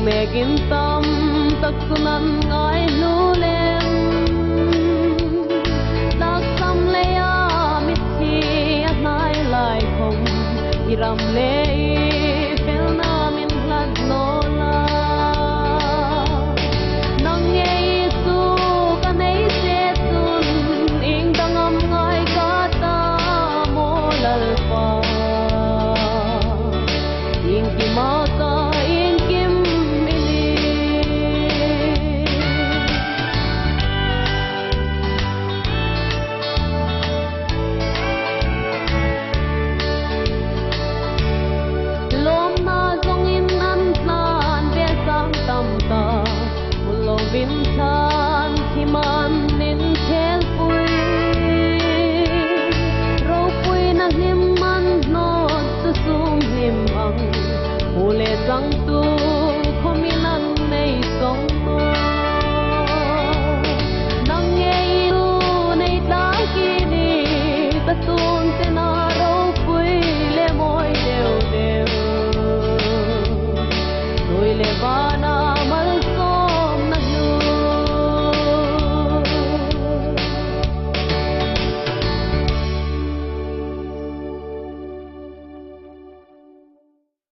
Megin tâm tak sunan ngai lulem tak sam leya mit hi nai lai khom iram le fel na min hlad nola nang ye su ka nei se sun ing dangam ngai ka ta mo lal pa ing ki ma ta ing kim Vinh than khi man nên khen vui râu vui na him man no tu sum him ang ule sang tu khominan nei song mo nang ngei lu nei ta ki ni ta tun te na râu vui le moi deu deu tôi le bana